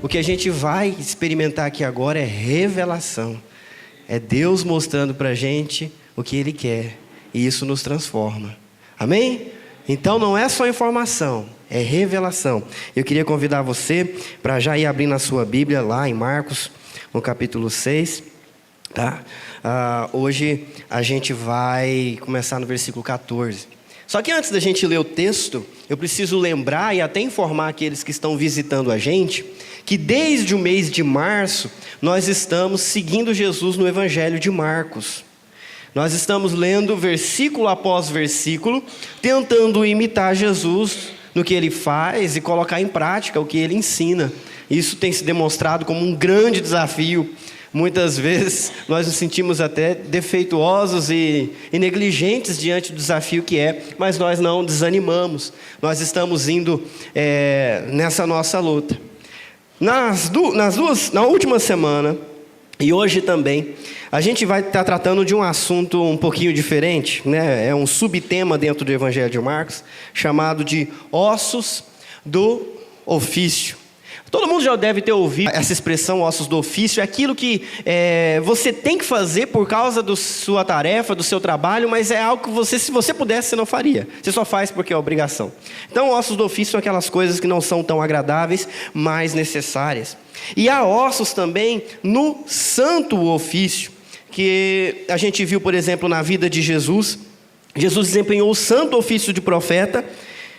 O que a gente vai experimentar aqui agora é revelação. É Deus mostrando para a gente o que Ele quer. E isso nos transforma. Amém? Então não é só informação, é revelação. Eu queria convidar você para já ir abrindo a sua Bíblia lá em Marcos, no capítulo 6. Tá? Hoje a gente vai começar no versículo 14. Só que antes da gente ler o texto, eu preciso lembrar e até informar aqueles que estão visitando a gente, que desde o mês de março, nós estamos seguindo Jesus no Evangelho de Marcos. Nós estamos lendo versículo após versículo, tentando imitar Jesus no que Ele faz e colocar em prática o que Ele ensina. Isso tem se demonstrado como um grande desafio. Muitas vezes nós nos sentimos até defeituosos e negligentes diante do desafio que é, mas nós não desanimamos. Nós estamos indo nessa nossa luta. Na última semana, e hoje também, a gente vai estar tratando de um assunto um pouquinho diferente, né? É um subtema dentro do Evangelho de Marcos, chamado de ossos do ofício. Todo mundo já deve ter ouvido essa expressão, ossos do ofício. É aquilo que você tem que fazer por causa da sua tarefa, do seu trabalho, mas é algo que você, se você pudesse, você não faria. Você só faz porque é obrigação. Então, ossos do ofício são aquelas coisas que não são tão agradáveis, mas necessárias. E há ossos também no santo ofício, que a gente viu, por exemplo, na vida de Jesus. Jesus desempenhou o santo ofício de profeta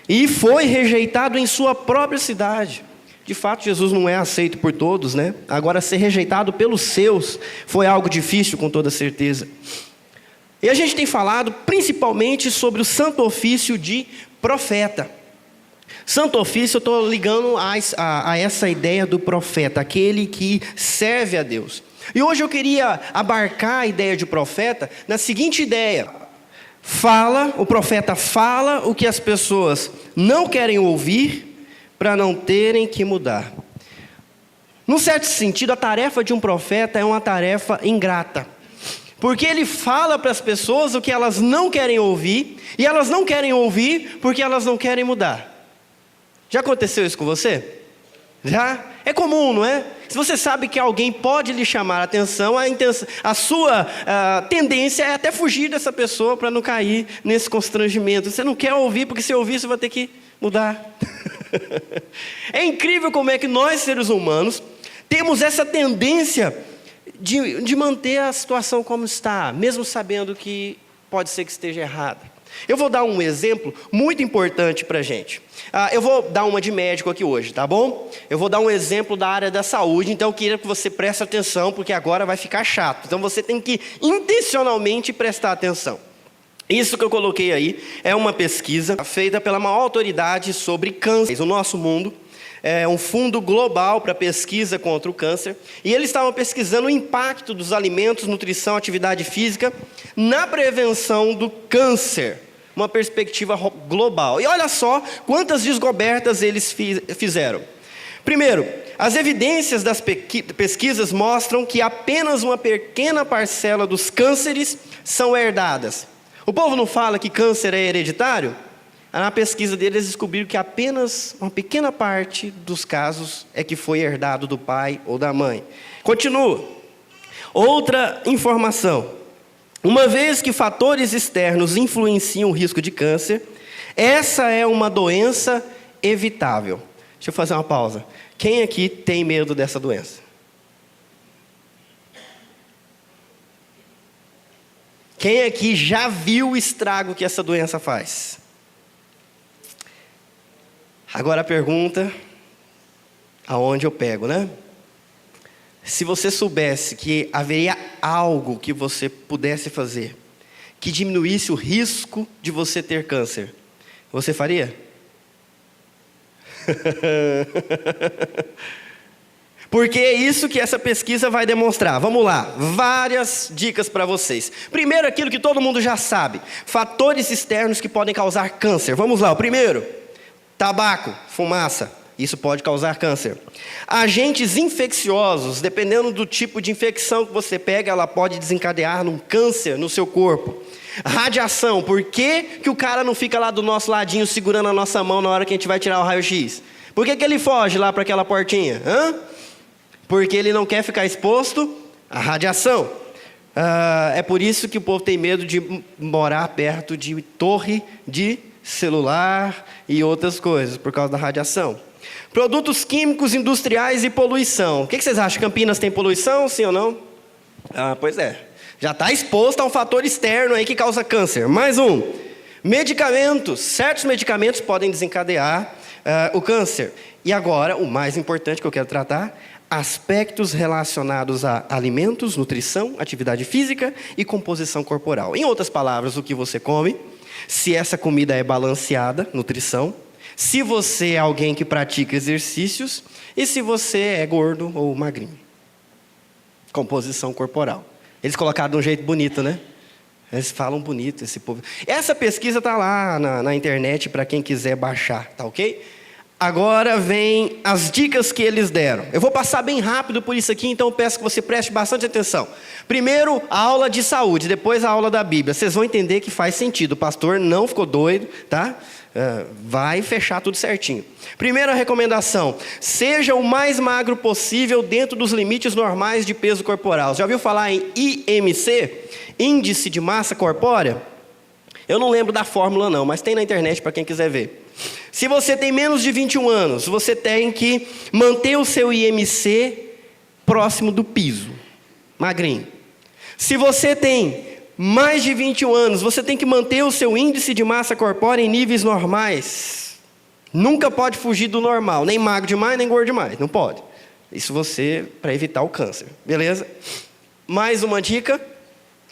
e foi rejeitado em sua própria cidade. De fato, Jesus não é aceito por todos, né? Agora, ser rejeitado pelos seus foi algo difícil, com toda certeza. E a gente tem falado principalmente sobre o santo ofício de profeta. Santo ofício, eu estou ligando a essa ideia do profeta, aquele que serve a Deus. E hoje eu queria abarcar a ideia de profeta na seguinte ideia. O profeta fala o que as pessoas não querem ouvir, para não terem que mudar. Num certo sentido, a tarefa de um profeta é uma tarefa ingrata. Porque ele fala para as pessoas o que elas não querem ouvir, e elas não querem ouvir porque elas não querem mudar. Já aconteceu isso com você? Já? É comum, não é? Se você sabe que alguém pode lhe chamar a atenção, a sua tendência é até fugir dessa pessoa para não cair nesse constrangimento. Você não quer ouvir, porque se ouvir você vai ter que mudar. É incrível como é que nós, seres humanos, temos essa tendência de manter a situação como está, mesmo sabendo que pode ser que esteja errada. Eu vou dar um exemplo muito importante para a gente. Eu vou dar uma de médico aqui hoje, tá bom? Eu vou dar um exemplo da área da saúde, então eu queria que você preste atenção, porque agora vai ficar chato. Então você tem que intencionalmente prestar atenção. Isso que eu coloquei aí é uma pesquisa feita pela maior autoridade sobre câncer. O nosso mundo é um fundo global para pesquisa contra o câncer. E eles estavam pesquisando o impacto dos alimentos, nutrição, atividade física na prevenção do câncer. Uma perspectiva global. E olha só quantas descobertas eles fizeram. Primeiro, as evidências das pesquisas mostram que apenas uma pequena parcela dos cânceres são herdadas. O povo não fala que câncer é hereditário? Na pesquisa deles, descobriram que apenas uma pequena parte dos casos é que foi herdado do pai ou da mãe. Continua. Outra informação. Uma vez que fatores externos influenciam o risco de câncer, essa é uma doença evitável. Deixa eu fazer uma pausa. Quem aqui tem medo dessa doença? Quem aqui já viu o estrago que essa doença faz? Agora a pergunta, aonde eu pego, né? Se você soubesse que haveria algo que você pudesse fazer, que diminuísse o risco de você ter câncer, você faria? Porque é isso que essa pesquisa vai demonstrar. Vamos lá, várias dicas para vocês. Primeiro, aquilo que todo mundo já sabe. Fatores externos que podem causar câncer. Vamos lá, o primeiro. Tabaco, fumaça. Isso pode causar câncer. Agentes infecciosos, dependendo do tipo de infecção que você pega, ela pode desencadear um câncer no seu corpo. Radiação, por que o cara não fica lá do nosso ladinho segurando a nossa mão na hora que a gente vai tirar o raio-x? Por que ele foge lá para aquela portinha? porque ele não quer ficar exposto à radiação. É por isso que o povo tem medo de morar perto de torre de celular e outras coisas, por causa da radiação. Produtos químicos industriais e poluição. O que vocês acham? Campinas tem poluição, sim ou não? Pois é. Já está exposto a um fator externo aí que causa câncer. Mais um. Medicamentos. Certos medicamentos podem desencadear o câncer. E agora, o mais importante que eu quero tratar, aspectos relacionados a alimentos, nutrição, atividade física e composição corporal. Em outras palavras, o que você come, se essa comida é balanceada, nutrição, se você é alguém que pratica exercícios e se você é gordo ou magrinho. Composição corporal. Eles colocaram de um jeito bonito, né? Eles falam bonito, esse povo. Essa pesquisa está lá na internet para quem quiser baixar, tá ok? Agora vem as dicas que eles deram. Eu vou passar bem rápido por isso aqui, então eu peço que você preste bastante atenção. Primeiro, a aula de saúde, depois a aula da Bíblia. Vocês vão entender que faz sentido. O pastor não ficou doido, tá? Vai fechar tudo certinho. Primeira recomendação: seja o mais magro possível dentro dos limites normais de peso corporal. Já ouviu falar em IMC? Índice de massa corpórea? Eu não lembro da fórmula não, mas tem na internet para quem quiser ver. Se você tem menos de 21 anos, você tem que manter o seu IMC próximo do piso, magrinho. Se você tem mais de 21 anos, você tem que manter o seu índice de massa corpórea em níveis normais. Nunca pode fugir do normal, nem magro demais, nem gordo demais, não pode. Isso você, para evitar o câncer, beleza? Mais uma dica,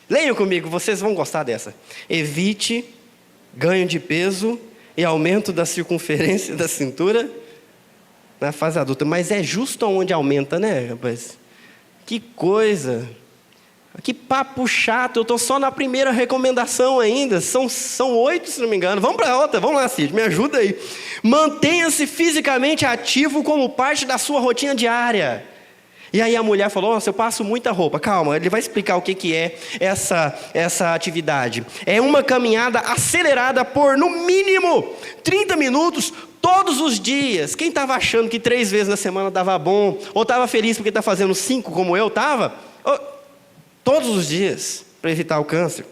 leiam comigo, vocês vão gostar dessa. Evite ganho de peso e aumento da circunferência da cintura na fase adulta. Mas é justo onde aumenta, né, rapaz? Que coisa! Que papo chato, eu estou só na primeira recomendação ainda. São 8, se não me engano. Vamos para a outra, vamos lá, Cid, me ajuda aí. Mantenha-se fisicamente ativo como parte da sua rotina diária. E aí a mulher falou: nossa, eu passo muita roupa. Calma, ele vai explicar o que é essa atividade. É uma caminhada acelerada por, no mínimo, 30 minutos, todos os dias. Quem estava achando que 3 vezes na semana dava bom, ou estava feliz porque está fazendo 5 como eu estava, todos os dias, para evitar o câncer.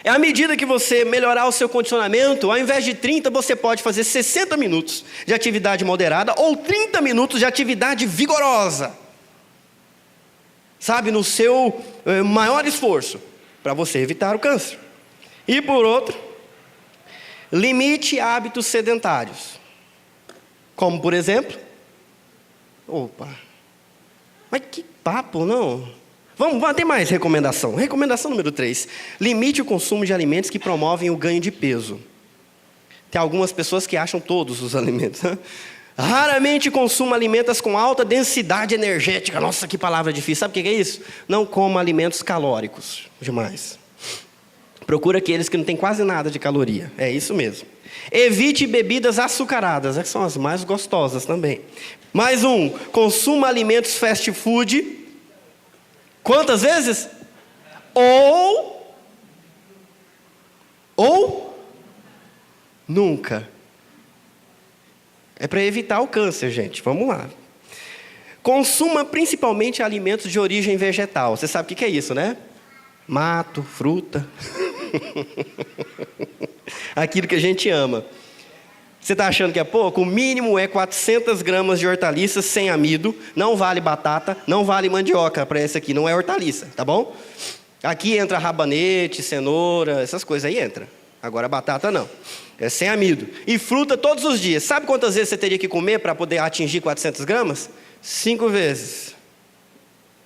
É à medida que você melhorar o seu condicionamento, ao invés de 30, você pode fazer 60 minutos de atividade moderada ou 30 minutos de atividade vigorosa. Sabe, no seu maior esforço, para você evitar o câncer. E por outro, limite hábitos sedentários. Como, por exemplo, mas que papo, não? Vamos, tem mais recomendação. Recomendação número 3. Limite o consumo de alimentos que promovem o ganho de peso. Tem algumas pessoas que acham todos os alimentos. Raramente consuma alimentos com alta densidade energética. Nossa, que palavra difícil. Sabe o que é isso? Não coma alimentos calóricos demais. Procura aqueles que não tem quase nada de caloria. É isso mesmo. Evite bebidas açucaradas. Essas são as mais gostosas também. Mais um. Consuma alimentos fast food. Quantas vezes? Ou nunca. É para evitar o câncer, gente. Vamos lá. Consuma principalmente alimentos de origem vegetal. Você sabe o que é isso, né? Mato, fruta. Aquilo que a gente ama. Você está achando que é pouco? O mínimo é 400 gramas de hortaliças sem amido. Não vale batata, não vale mandioca para esse aqui. Não é hortaliça, tá bom? Aqui entra rabanete, cenoura, essas coisas aí entra. Agora batata não. É sem amido. E fruta todos os dias. Sabe quantas vezes você teria que comer para poder atingir 400 gramas? 5 vezes.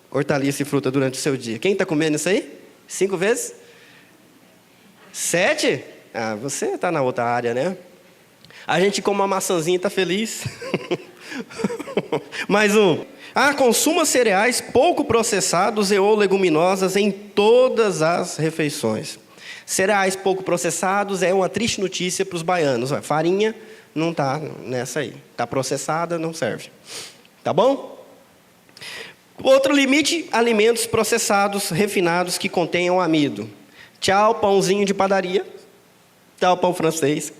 Hortaliça e fruta durante o seu dia. Quem está comendo isso aí? 5 vezes? 7? Você está na outra área, né? A gente come uma maçãzinha e está feliz. Mais um. Consuma cereais pouco processados e ou leguminosas em todas as refeições. Cereais pouco processados é uma triste notícia para os baianos. Farinha não está nessa aí. Está processada, não serve. Tá bom? Outro limite, alimentos processados, refinados que contenham amido. Tchau, pãozinho de padaria. Tchau, pão francês.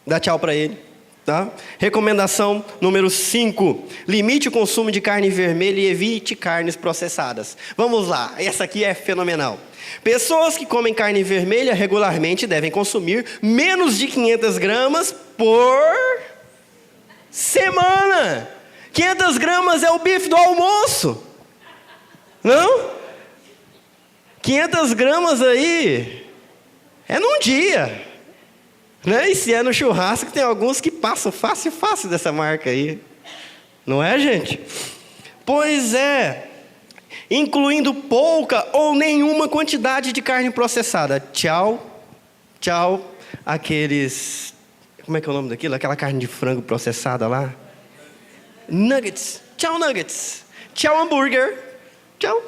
Dá tchau para ele. Tá? Recomendação número 5. Limite o consumo de carne vermelha e evite carnes processadas. Vamos lá, essa aqui é fenomenal. Pessoas que comem carne vermelha regularmente devem consumir menos de 500 gramas por semana. 500 gramas é o bife do almoço. Não? 500 gramas aí é num dia. Né? E se é no churrasco, tem alguns que passam fácil dessa marca aí. Não é, gente? Pois é. Incluindo pouca ou nenhuma quantidade de carne processada. Tchau, aqueles... Como é que é o nome daquilo? Aquela carne de frango processada lá. Nuggets. Tchau, nuggets. Tchau, hambúrguer. Tchau.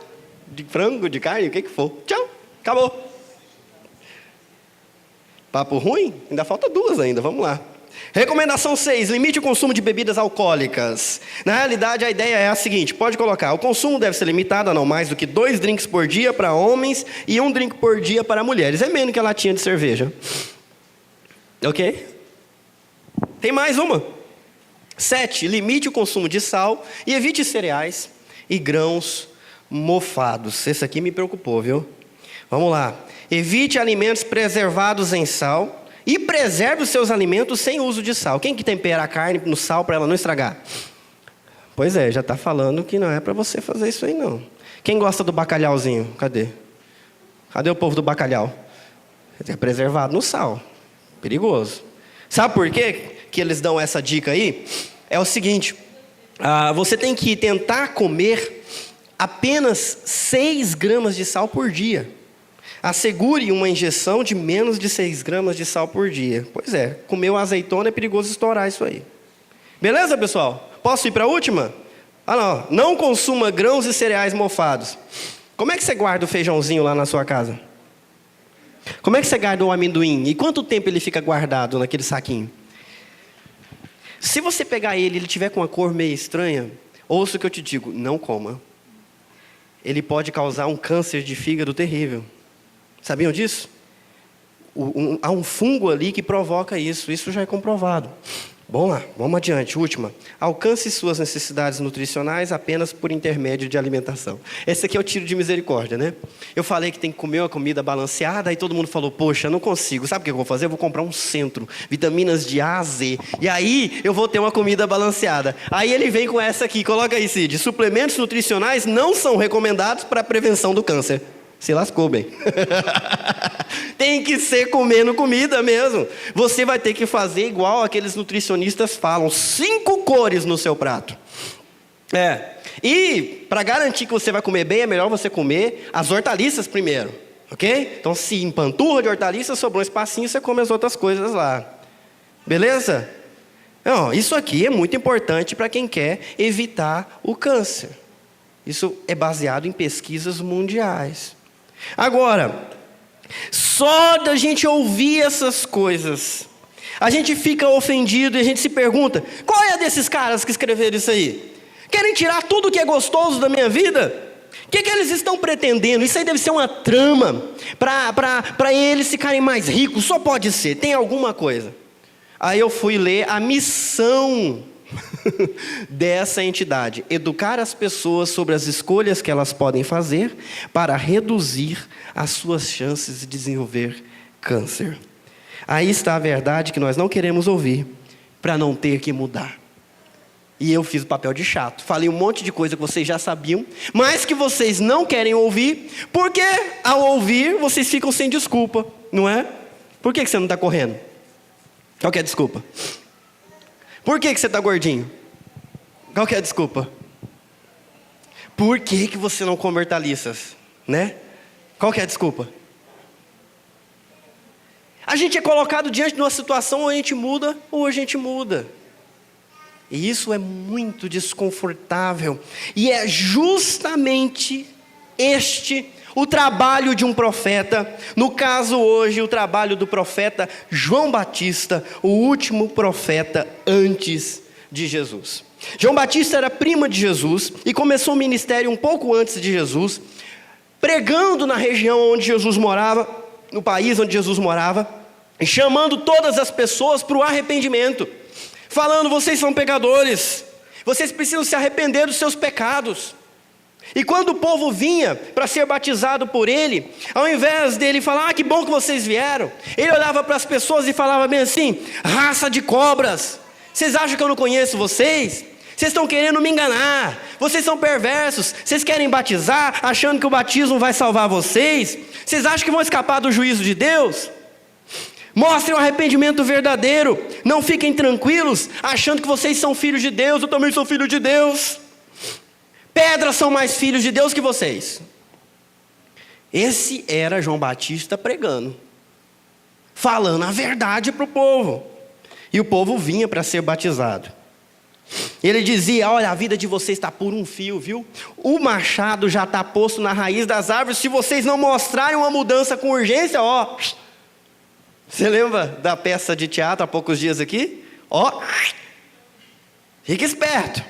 De frango, de carne, o que for. Tchau, acabou. Papo ruim? Ainda falta 2 ainda, vamos lá. Recomendação 6, limite o consumo de bebidas alcoólicas. Na realidade, a ideia é a seguinte, pode colocar, o consumo deve ser limitado a não mais do que 2 drinks por dia para homens e 1 drink por dia para mulheres. É menos que a latinha de cerveja. Ok? Tem mais uma. 7, limite o consumo de sal e evite cereais e grãos mofados. Esse aqui me preocupou, viu? Vamos lá. Evite alimentos preservados em sal e preserve os seus alimentos sem uso de sal. Quem que tempera a carne no sal para ela não estragar? Pois é, já está falando que não é para você fazer isso aí não. Quem gosta do bacalhauzinho? Cadê? Cadê o povo do bacalhau? É preservado no sal. Perigoso. Sabe por quê que eles dão essa dica aí? É o seguinte, você tem que tentar comer apenas 6 gramas de sal por dia. Assegure uma injeção de menos de 6 gramas de sal por dia. Pois é, comeu azeitona é perigoso estourar isso aí. Beleza, pessoal? Posso ir para a última? Não consuma grãos e cereais mofados. Como é que você guarda o feijãozinho lá na sua casa? Como é que você guarda o amendoim? E quanto tempo ele fica guardado naquele saquinho? Se você pegar ele e ele tiver com uma cor meio estranha, ouça o que eu te digo, não coma. Ele pode causar um câncer de fígado terrível. Sabiam disso? Há um fungo ali que provoca isso. Isso já é comprovado. Bom lá, vamos adiante. Última. Alcance suas necessidades nutricionais apenas por intermédio de alimentação. Esse aqui é o tiro de misericórdia, né? Eu falei que tem que comer uma comida balanceada, aí todo mundo falou, poxa, não consigo. Sabe o que eu vou fazer? Eu vou comprar um Centro, vitaminas de A a Z. E aí eu vou ter uma comida balanceada. Aí ele vem com essa aqui, coloca aí, Cid. Suplementos nutricionais não são recomendados para a prevenção do câncer. Se lascou bem. Tem que ser comendo comida mesmo. Você vai ter que fazer igual aqueles nutricionistas falam, 5 cores no seu prato. E para garantir que você vai comer bem, é melhor você comer as hortaliças primeiro. Ok? Então se empanturra de hortaliças, sobrou um espacinho, você come as outras coisas lá. Beleza? Não, isso aqui é muito importante para quem quer evitar o câncer. Isso é baseado em pesquisas mundiais. Agora, só da gente ouvir essas coisas, a gente fica ofendido e a gente se pergunta, qual é desses caras que escreveram isso aí? Querem tirar tudo que é gostoso da minha vida? O que eles estão pretendendo? Isso aí deve ser uma trama para eles ficarem mais ricos, só pode ser, tem alguma coisa. Aí eu fui ler a missão dessa entidade, educar as pessoas sobre as escolhas que elas podem fazer para reduzir as suas chances de desenvolver câncer. Aí está a verdade que nós não queremos ouvir, para não ter que mudar. E eu fiz o papel de chato, falei um monte de coisa que vocês já sabiam, mas que vocês não querem ouvir, porque ao ouvir vocês ficam sem desculpa, não é? Por que você não está correndo? Qual que é a desculpa? Por que você está gordinho? Qual que é a desculpa? Por que você não come hortaliças? Né? Qual que é a desculpa? A gente é colocado diante de uma situação ou a gente muda ou a gente muda. E isso é muito desconfortável. E é justamente o trabalho de um profeta, no caso hoje o trabalho do profeta João Batista, o último profeta antes de Jesus. João Batista era primo de Jesus e começou o ministério um pouco antes de Jesus, pregando na região onde Jesus morava, no país onde Jesus morava, e chamando todas as pessoas para o arrependimento, falando: vocês são pecadores, vocês precisam se arrepender dos seus pecados. E quando o povo vinha para ser batizado por ele, ao invés dele falar: que bom que vocês vieram, ele olhava para as pessoas e falava bem assim: raça de cobras, vocês acham que eu não conheço vocês? Vocês estão querendo me enganar, vocês são perversos, vocês querem batizar achando que o batismo vai salvar vocês? Vocês acham que vão escapar do juízo de Deus? Mostrem o arrependimento verdadeiro, não fiquem tranquilos achando que vocês são filhos de Deus. Eu também sou filho de Deus. Pedras são mais filhos de Deus que vocês. Esse era João Batista pregando, falando a verdade para o povo. E o povo vinha para ser batizado. Ele dizia: olha, a vida de vocês está por um fio, viu? O machado já está posto na raiz das árvores. Se vocês não mostrarem uma mudança com urgência, ó. Você lembra da peça de teatro há poucos dias aqui? Ó, fica esperto.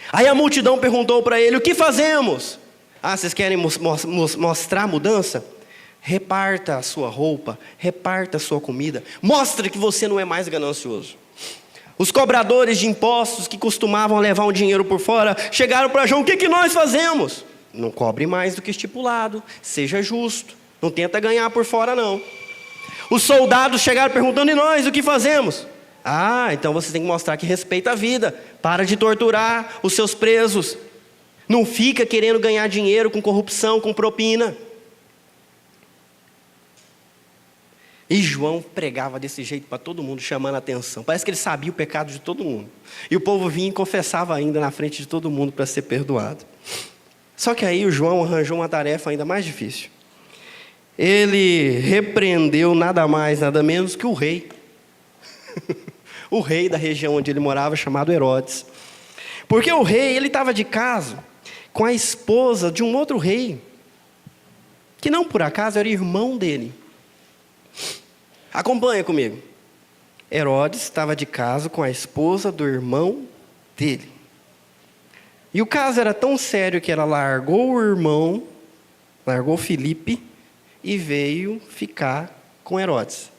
Aí a multidão perguntou para ele: o que fazemos? Ah, vocês querem mostrar a mudança? Reparta a sua roupa, reparta a sua comida, mostre que você não é mais ganancioso. Os cobradores de impostos que costumavam levar um dinheiro por fora chegaram para João: o que nós fazemos? Não cobre mais do que estipulado, seja justo, não tenta ganhar por fora não. Os soldados chegaram perguntando: e nós, o que fazemos? Ah, então você tem que mostrar que respeita a vida, para de torturar os seus presos, não fica querendo ganhar dinheiro com corrupção, com propina. E João pregava desse jeito para todo mundo, chamando a atenção. Parece que ele sabia o pecado de todo mundo. E o povo vinha e confessava ainda na frente de todo mundo para ser perdoado. Só que aí o João arranjou uma tarefa ainda mais difícil. Ele repreendeu nada mais, nada menos que o rei. O rei da região onde ele morava, chamado Herodes. Porque o rei, ele estava de caso com a esposa de um outro rei, que não por acaso era irmão dele. Acompanha comigo. Herodes estava de caso com a esposa do irmão dele. E o caso era tão sério que ela largou o irmão, largou Filipe e veio ficar com Herodes.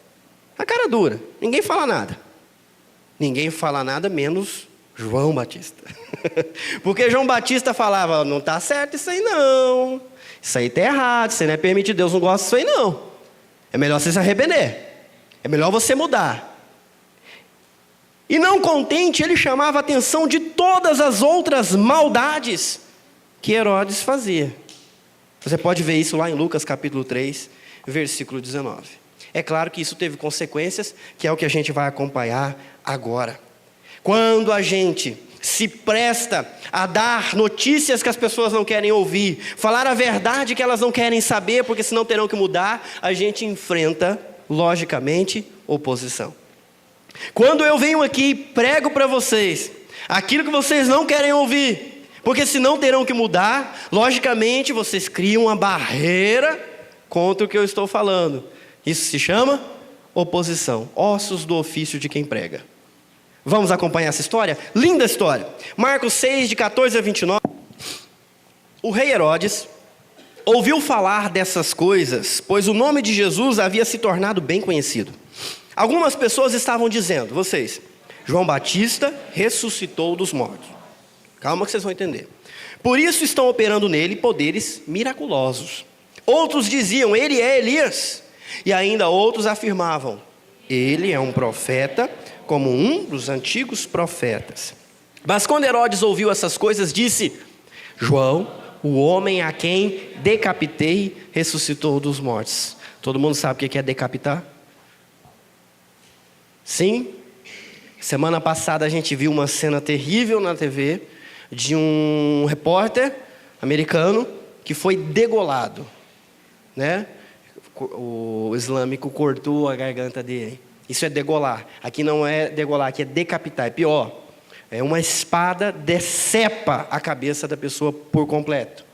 A cara dura, ninguém fala nada. Ninguém fala nada menos João Batista. Porque João Batista falava: não está certo isso aí não. Isso aí está errado, isso aí não é permitido, Deus não gosta disso aí não. É melhor você se arrepender. É melhor você mudar. E não contente, ele chamava a atenção de todas as outras maldades que Herodes fazia. Você pode ver isso lá em Lucas capítulo 3, versículo 19. É claro que isso teve consequências, que é o que a gente vai acompanhar agora. Quando a gente se presta a dar notícias que as pessoas não querem ouvir, falar a verdade que elas não querem saber, porque senão terão que mudar, a gente enfrenta, logicamente, oposição. Quando eu venho aqui e prego para vocês aquilo que vocês não querem ouvir, porque senão terão que mudar, logicamente vocês criam uma barreira contra o que eu estou falando. Isso se chama oposição, ossos do ofício de quem prega. Vamos acompanhar essa história? Linda história. Marcos 6, de 14 a 29. O rei Herodes ouviu falar dessas coisas, pois o nome de Jesus havia se tornado bem conhecido. Algumas pessoas estavam dizendo: vocês, João Batista ressuscitou dos mortos. Calma que vocês vão entender. Por isso estão operando nele poderes miraculosos. Outros diziam: ele é Elias. E ainda outros afirmavam: ele é um profeta, como um dos antigos profetas. Mas quando Herodes ouviu essas coisas, disse: João, o homem a quem decapitei, ressuscitou dos mortos. Todo mundo sabe o que é decapitar? Sim. Semana passada a gente viu uma cena terrível na TV de um repórter americano que foi degolado, né? O islâmico cortou a garganta dele. Isso é degolar. Aqui não é degolar, aqui é decapitar. É pior. É uma espada decepa a cabeça da pessoa por completo.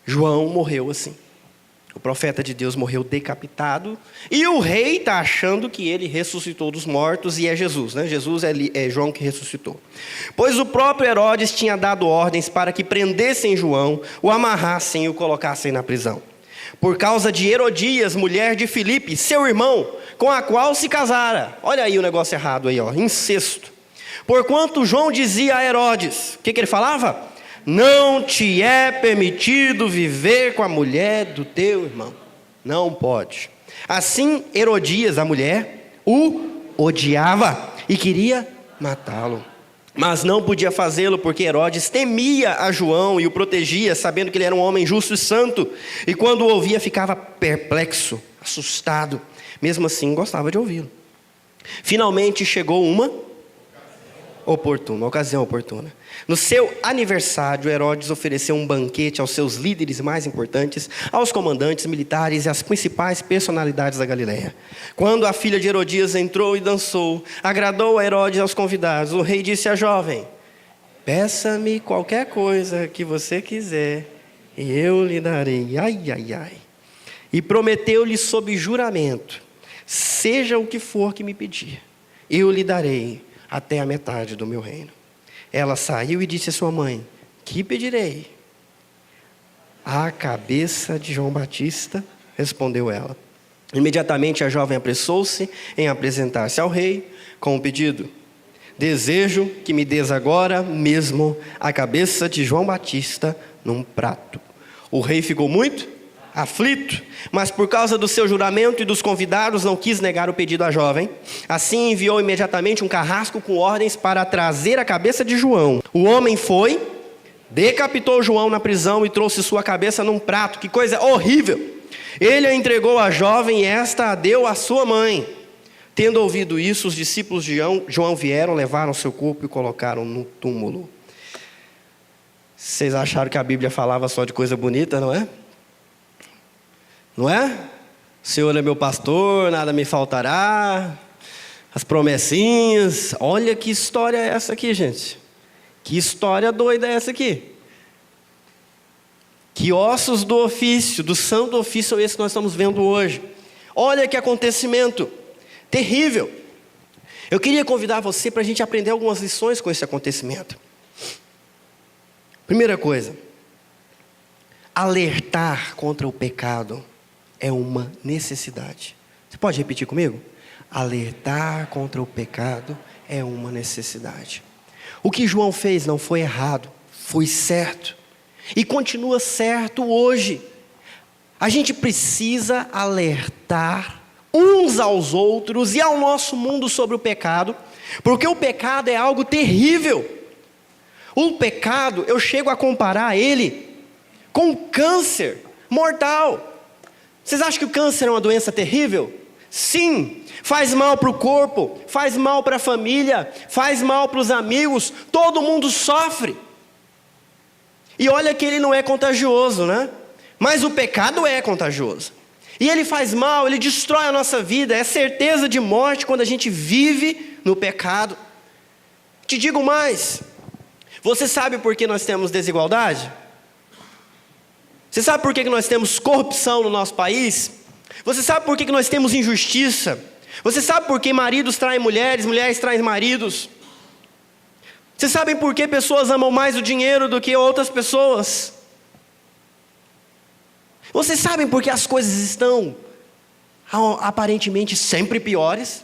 João morreu assim. O profeta de Deus morreu decapitado. E o rei está achando que ele ressuscitou dos mortos e é Jesus, né? Jesus é João que ressuscitou. Pois o próprio Herodes tinha dado ordens para que prendessem João, o amarrassem e o colocassem na prisão. Por causa de Herodias, mulher de Filipe, seu irmão, com a qual se casara. Olha aí o negócio errado aí, ó, incesto. Porquanto João dizia a Herodes, o que ele falava? Não te é permitido viver com a mulher do teu irmão. Não pode. Assim, Herodias, a mulher, o odiava e queria matá-lo. Mas não podia fazê-lo porque Herodes temia a João e o protegia, sabendo que ele era um homem justo e santo. E quando o ouvia, ficava perplexo, assustado. Mesmo assim, gostava de ouvi-lo. Finalmente chegou uma ocasião oportuna. No seu aniversário, Herodes ofereceu um banquete aos seus líderes mais importantes, aos comandantes militares e às principais personalidades da Galileia. Quando a filha de Herodias entrou e dançou, agradou a Herodes e aos convidados. O rei disse à jovem: peça-me qualquer coisa que você quiser, e eu lhe darei. Ai, ai, ai. E prometeu-lhe sob juramento: seja o que for que me pedir, eu lhe darei até a metade do meu reino. Ela saiu e disse à sua mãe: que pedirei? A cabeça de João Batista, respondeu ela. Imediatamente a jovem apressou-se em apresentar-se ao rei com o pedido: desejo que me des agora mesmo a cabeça de João Batista num prato. O rei ficou muito aflito, mas por causa do seu juramento e dos convidados não quis negar o pedido à jovem. Assim enviou imediatamente um carrasco com ordens para trazer a cabeça de João. O homem foi, decapitou João na prisão e trouxe sua cabeça num prato. Que coisa horrível! Ele a entregou à jovem e esta a deu à sua mãe. Tendo ouvido isso, os discípulos de João vieram, levaram seu corpo e colocaram no túmulo. Vocês acharam que a Bíblia falava só de coisa bonita, não é? Não é? O Senhor é meu pastor, nada me faltará. As promessinhas. Olha que história é essa aqui, gente. Que história doida é essa aqui. Que ossos do ofício, do santo ofício é esse que nós estamos vendo hoje. Olha que acontecimento terrível. Eu queria convidar você para a gente aprender algumas lições com esse acontecimento. Primeira coisa, alertar contra o pecado é uma necessidade. Você pode repetir comigo? Alertar contra o pecado é uma necessidade. O que João fez não foi errado, foi certo. E continua certo hoje. A gente precisa alertar uns aos outros e ao nosso mundo sobre o pecado, porque o pecado é algo terrível. O pecado, eu chego a comparar ele com câncer mortal. Vocês acham que o câncer é uma doença terrível? Sim, faz mal para o corpo, faz mal para a família, faz mal para os amigos, todo mundo sofre. E olha que ele não é contagioso, né? Mas o pecado é contagioso. E ele faz mal, ele destrói a nossa vida, é certeza de morte quando a gente vive no pecado. Te digo mais, você sabe por que nós temos desigualdade? Você sabe por que nós temos corrupção no nosso país? Você sabe por que nós temos injustiça? Você sabe por que maridos traem mulheres, mulheres traem maridos? Vocês sabem por que pessoas amam mais o dinheiro do que outras pessoas? Vocês sabem por que as coisas estão aparentemente sempre piores?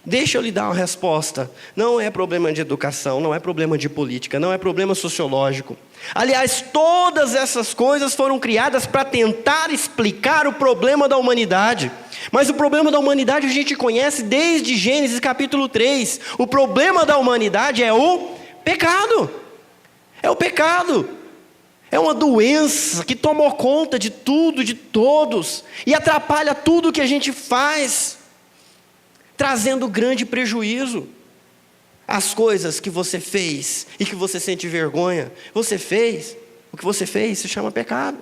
Deixa eu lhe dar uma resposta. Não é problema de educação, não é problema de política, não é problema sociológico. Aliás, todas essas coisas foram criadas para tentar explicar o problema da humanidade. Mas o problema da humanidade a gente conhece desde Gênesis capítulo 3. O problema da humanidade é o pecado. É o pecado. É uma doença que tomou conta de tudo, de todos, e atrapalha tudo que a gente faz, trazendo grande prejuízo. As coisas que você fez e que você sente vergonha, o que você fez se chama pecado.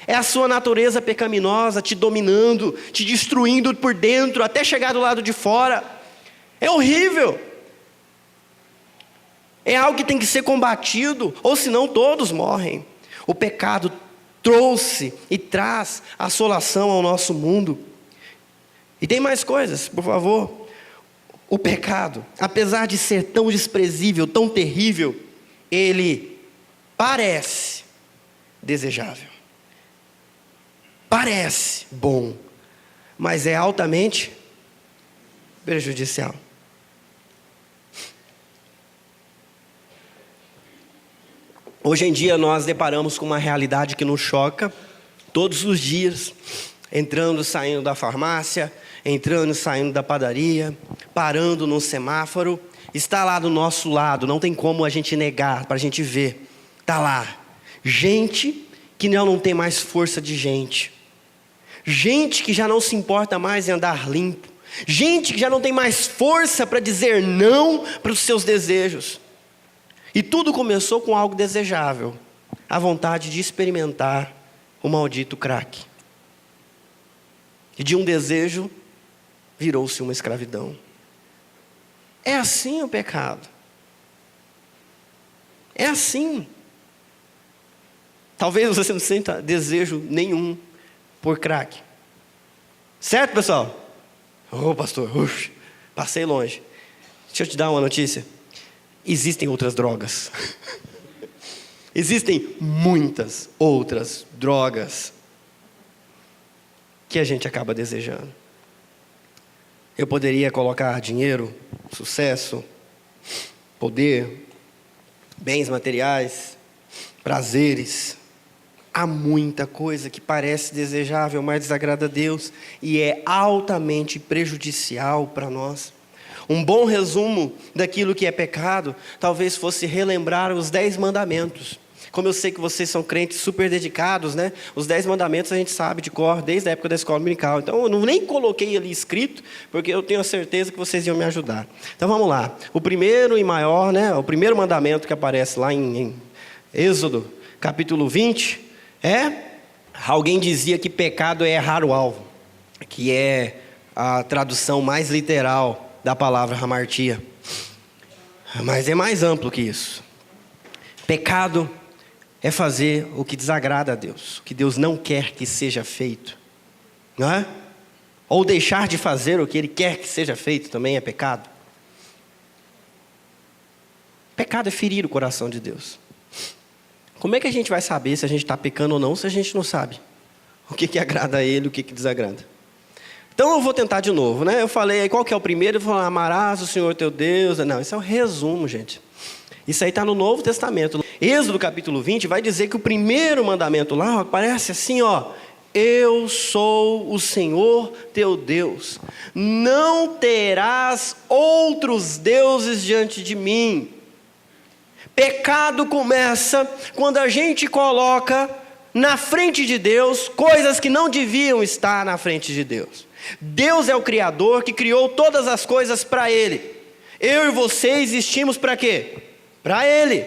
É a sua natureza pecaminosa te dominando, te destruindo por dentro, até chegar do lado de fora. É horrível. É algo que tem que ser combatido, ou senão todos morrem. O pecado trouxe e traz assolação ao nosso mundo. E tem mais coisas, por favor. O pecado, apesar de ser tão desprezível, tão terrível, ele parece desejável. Parece bom, mas é altamente prejudicial. Hoje em dia nós deparamos com uma realidade que nos choca todos os dias, entrando e saindo da farmácia, entrando e saindo da padaria, parando no semáforo, está lá do nosso lado, não tem como a gente negar, para a gente ver, está lá, gente que não tem mais força de gente, gente que já não se importa mais em andar limpo, gente que já não tem mais força para dizer não para os seus desejos. E tudo começou com algo desejável, a vontade de experimentar o maldito crack. E de um desejo, virou-se uma escravidão. É assim o pecado. É assim. Talvez você não sinta desejo nenhum por crack. Certo, pessoal? Pastor, passei longe. Deixa eu te dar uma notícia. Existem outras drogas. Existem muitas outras drogas que a gente acaba desejando. Eu poderia colocar dinheiro, sucesso, poder, bens materiais, prazeres. Há muita coisa que parece desejável, mas desagrada a Deus e é altamente prejudicial para nós. Um bom resumo daquilo que é pecado, talvez fosse relembrar os 10 mandamentos. Como eu sei que vocês são crentes super dedicados, né? Os 10 mandamentos a gente sabe de cor desde a época da escola dominical. Então eu nem coloquei ali escrito, porque eu tenho a certeza que vocês iam me ajudar. Então vamos lá. O primeiro e maior, né? O primeiro mandamento que aparece lá em Êxodo, capítulo 20, alguém dizia que pecado é errar o alvo, que é a tradução mais literal da palavra hamartia. Mas é mais amplo que isso. Pecado é fazer o que desagrada a Deus, o que Deus não quer que seja feito, não é? Ou deixar de fazer o que Ele quer que seja feito também é pecado. Pecado é ferir o coração de Deus. Como é que a gente vai saber se a gente está pecando ou não, se a gente não sabe o que agrada a Ele, o que desagrada? Então eu vou tentar de novo, né? Eu falei, qual que é o primeiro? Eu falei, amarás o Senhor teu Deus. Não, isso é um resumo, gente. Isso aí está no Novo Testamento. Êxodo capítulo 20 vai dizer que o primeiro mandamento lá, aparece assim, eu sou o Senhor teu Deus. Não terás outros deuses diante de mim. Pecado começa quando a gente coloca na frente de Deus coisas que não deviam estar na frente de Deus. Deus é o Criador que criou todas as coisas para Ele. Eu e você existimos para quê? Para Ele.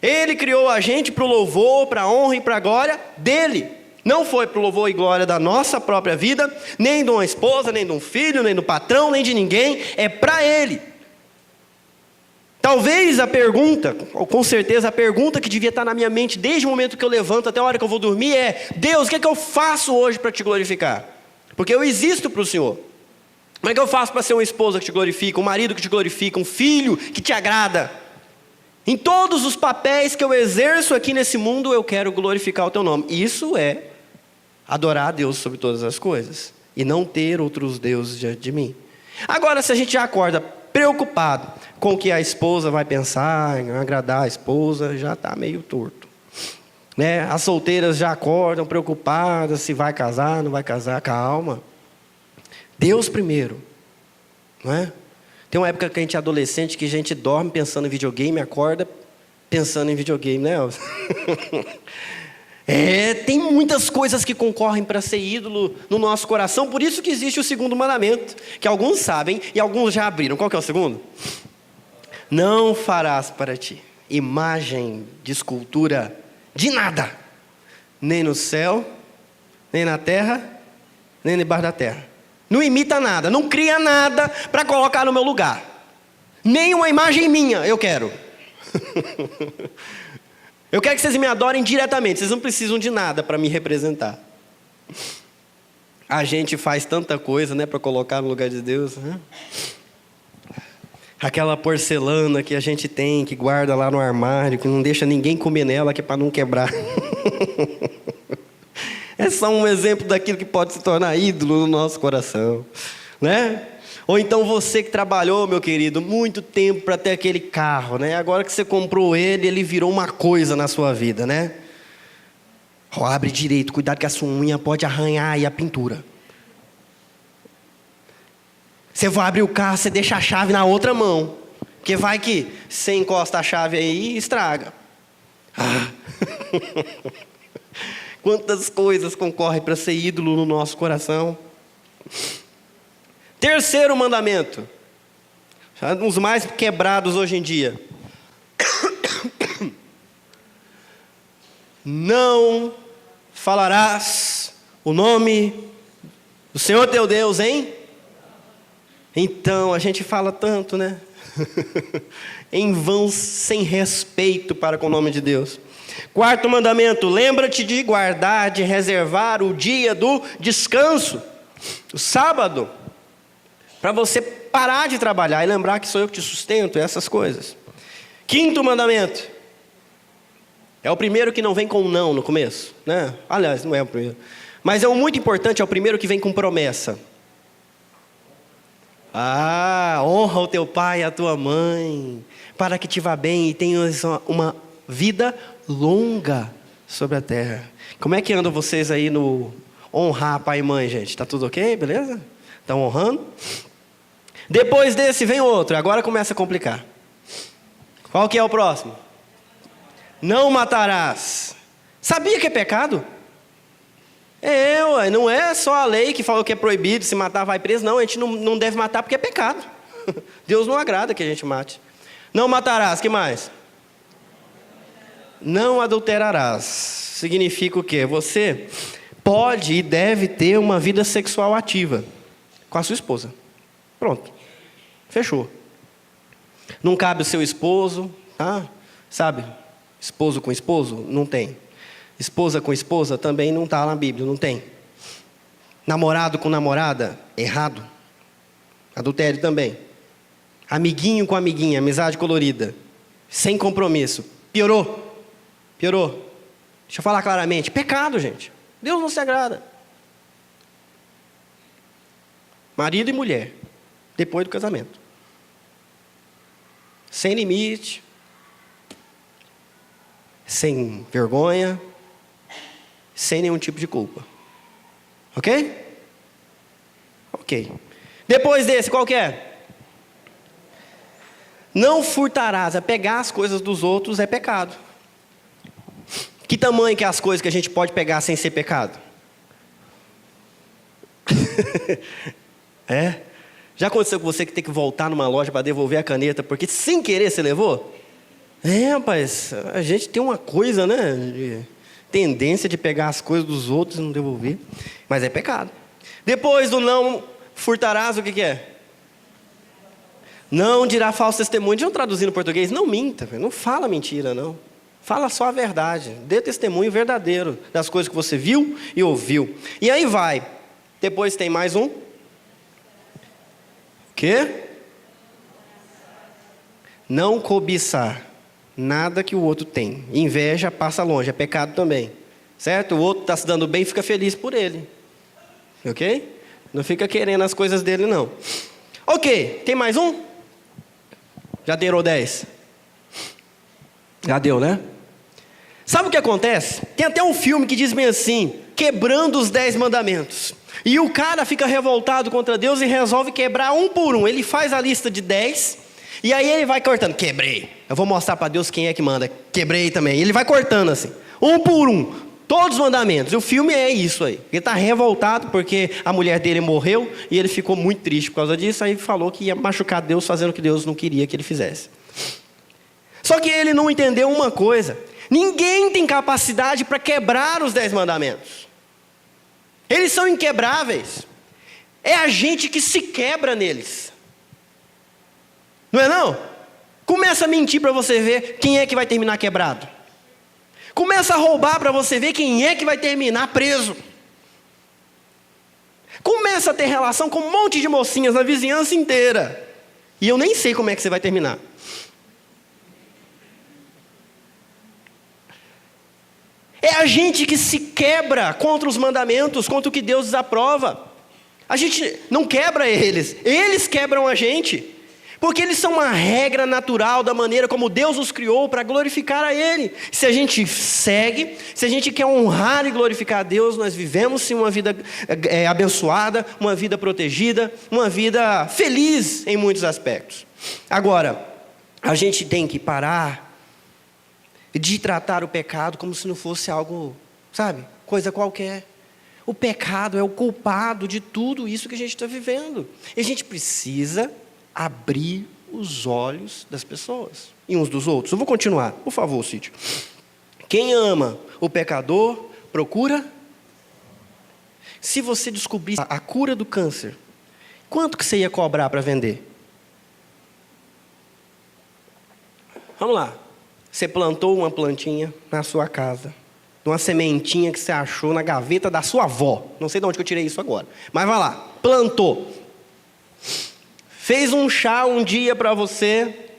Ele criou a gente para o louvor, para a honra e para a glória dEle. Não foi para o louvor e glória da nossa própria vida, nem de uma esposa, nem de um filho, nem do patrão, nem de ninguém. É para Ele. Talvez a pergunta, ou com certeza a pergunta que devia estar na minha mente desde o momento que eu levanto até a hora que eu vou dormir é: Deus, o que é que eu faço hoje para te glorificar? Porque eu existo para o Senhor. Como é que eu faço para ser uma esposa que te glorifica, um marido que te glorifica, um filho que te agrada? Em todos os papéis que eu exerço aqui nesse mundo, eu quero glorificar o teu nome. Isso é adorar a Deus sobre todas as coisas e não ter outros deuses diante de mim. Agora, se a gente já acorda preocupado com o que a esposa vai pensar, em agradar a esposa, já está meio torto, né? As solteiras já acordam preocupadas se vai casar, não vai casar. Calma. Deus primeiro, não é? Tem uma época que a gente é adolescente, que a gente dorme pensando em videogame, acorda pensando em videogame, né? Tem muitas coisas que concorrem para ser ídolo no nosso coração, por isso que existe o segundo mandamento, que alguns sabem e alguns já abriram. Qual que é o segundo? Não farás para ti imagem de escultura de nada, nem no céu, nem na terra, nem debaixo da terra. Não imita nada, não cria nada para colocar no meu lugar. Nem uma imagem minha eu quero. Eu quero que vocês me adorem diretamente, vocês não precisam de nada para me representar. A gente faz tanta coisa, né, para colocar no lugar de Deus, né? Aquela porcelana que a gente tem, que guarda lá no armário, que não deixa ninguém comer nela, que é para não quebrar. É só um exemplo daquilo que pode se tornar ídolo no nosso coração, né? Ou então você que trabalhou, meu querido, muito tempo para ter aquele carro, né? Agora que você comprou ele, ele virou uma coisa na sua vida, né? Oh, abre direito, cuidado que a sua unha pode arranhar aí a pintura. Você vai abrir o carro, você deixa a chave na outra mão. Porque vai que você encosta a chave aí e estraga. Ah. Quantas coisas concorrem para ser ídolo no nosso coração. Terceiro mandamento. Um dos mais quebrados hoje em dia. Não falarás o nome do Senhor teu Deus, hein? Então, a gente fala tanto, né? Em vão, sem respeito para com o nome de Deus. Quarto mandamento, lembra-te de guardar, de reservar o dia do descanso, o sábado, para você parar de trabalhar e lembrar que sou eu que te sustento, essas coisas. Quinto mandamento, é o primeiro que não vem com não no começo, né? Aliás, não é o primeiro, mas é o muito importante, é o primeiro que vem com promessa. Honra o teu pai e a tua mãe, para que te vá bem e tenhas uma vida longa sobre a terra. Como é que andam vocês aí no honrar pai e mãe, gente? Tá tudo ok? Beleza? Estão honrando? Depois desse vem outro, agora começa a complicar. Qual que é o próximo? Não matarás. Sabia que é pecado? Ué, não é só a lei que falou que é proibido, se matar vai preso. Não, a gente não deve matar porque é pecado. Deus não agrada que a gente mate. Não matarás, que mais? Não adulterarás. Significa o quê? Você pode e deve ter uma vida sexual ativa com a sua esposa. Pronto, fechou. Não cabe o seu esposo, tá? Sabe, esposo com esposo, não tem. Esposa com esposa também não está na Bíblia, não tem. Namorado com namorada, errado. Adultério também. Amiguinho com amiguinha, amizade colorida, sem compromisso, piorou. Deixa eu falar claramente, pecado, gente. Deus não se agrada. Marido e mulher, depois do casamento. Sem limite, sem vergonha, sem nenhum tipo de culpa. Ok? Ok. Depois desse, qual que é? Não furtarás. É pegar as coisas dos outros é pecado. Que tamanho que é as coisas que a gente pode pegar sem ser pecado? Já aconteceu com você que tem que voltar numa loja para devolver a caneta porque sem querer você levou? Rapaz, a gente tem uma coisa, né? De tendência de pegar as coisas dos outros e não devolver. Mas é pecado. Depois do não furtarás, o que é? Não dirá falso testemunho. Não traduzindo em português, não minta. Não fala mentira, não. Fala só a verdade. Dê testemunho verdadeiro das coisas que você viu e ouviu. E aí vai. Depois tem mais um. O quê? Não cobiçar nada que o outro tem. Inveja passa longe, é pecado também. Certo? O outro está se dando bem, fica feliz por ele. Ok? Não fica querendo as coisas dele, não. Ok, tem mais um? Já deu 10? Já deu, né? Sabe o que acontece? Tem até um filme que diz bem assim, quebrando os 10 mandamentos. E o cara fica revoltado contra Deus e resolve quebrar um por um. Ele faz a lista de 10, e aí ele vai cortando. Quebrei. Eu vou mostrar para Deus quem é que manda. Quebrei também. Ele vai cortando assim, um por um, todos os mandamentos. E o filme é isso aí. Ele está revoltado porque a mulher dele morreu e ele ficou muito triste por causa disso. Aí falou que ia machucar Deus fazendo o que Deus não queria que ele fizesse. Só que ele não entendeu uma coisa. Ninguém tem capacidade para quebrar os 10 mandamentos. Eles são inquebráveis. É a gente que se quebra neles. Não é não? Começa a mentir para você ver quem é que vai terminar quebrado. Começa a roubar para você ver quem é que vai terminar preso. Começa a ter relação com um monte de mocinhas na vizinhança inteira. E eu nem sei como é que você vai terminar. É a gente que se quebra contra os mandamentos, contra o que Deus desaprova. A gente não quebra eles, eles quebram a gente. Porque eles são uma regra natural da maneira como Deus nos criou para glorificar a Ele. Se a gente segue, se a gente quer honrar e glorificar a Deus, nós vivemos sim uma vida abençoada, uma vida protegida, uma vida feliz em muitos aspectos. Agora, a gente tem que parar de tratar o pecado como se não fosse algo, sabe, coisa qualquer. O pecado é o culpado de tudo isso que a gente está vivendo. E a gente precisa abrir os olhos das pessoas e uns dos outros. Eu vou continuar, por favor, Cídio. Quem ama o pecador, procura. Se você descobrisse a cura do câncer, quanto que você ia cobrar para vender? Vamos lá. Você plantou uma plantinha na sua casa, uma sementinha que você achou na gaveta da sua avó. Não sei de onde que eu tirei isso agora, mas vai lá. Plantou. Fez um chá um dia para você,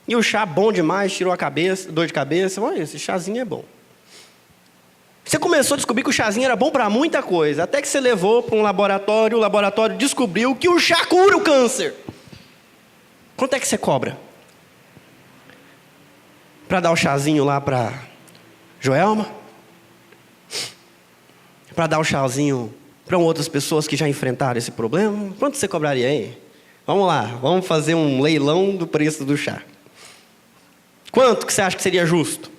e o chá bom demais, tirou a cabeça, dor de cabeça. Olha, esse chazinho é bom. Você começou a descobrir que o chazinho era bom para muita coisa, até que você levou para um laboratório, o laboratório descobriu que o chá cura o câncer. Quanto é que você cobra? Para dar o chazinho lá para Joelma? Para dar o chazinho para outras pessoas que já enfrentaram esse problema? Quanto você cobraria aí? Vamos lá, vamos fazer um leilão do preço do chá. Quanto que você acha que seria justo?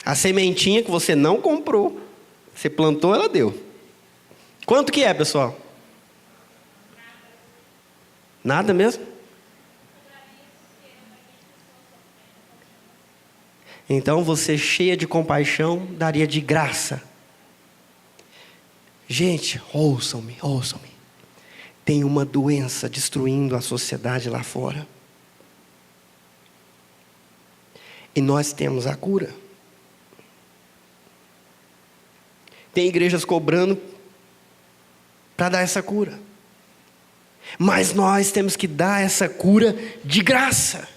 A sementinha que você não comprou, você plantou, ela deu. Quanto que é, pessoal? Nada mesmo? Então você, cheia de compaixão, daria de graça. Gente, ouçam-me. Tem uma doença destruindo a sociedade lá fora. E nós temos a cura. Tem igrejas cobrando para dar essa cura. Mas nós temos que dar essa cura de graça.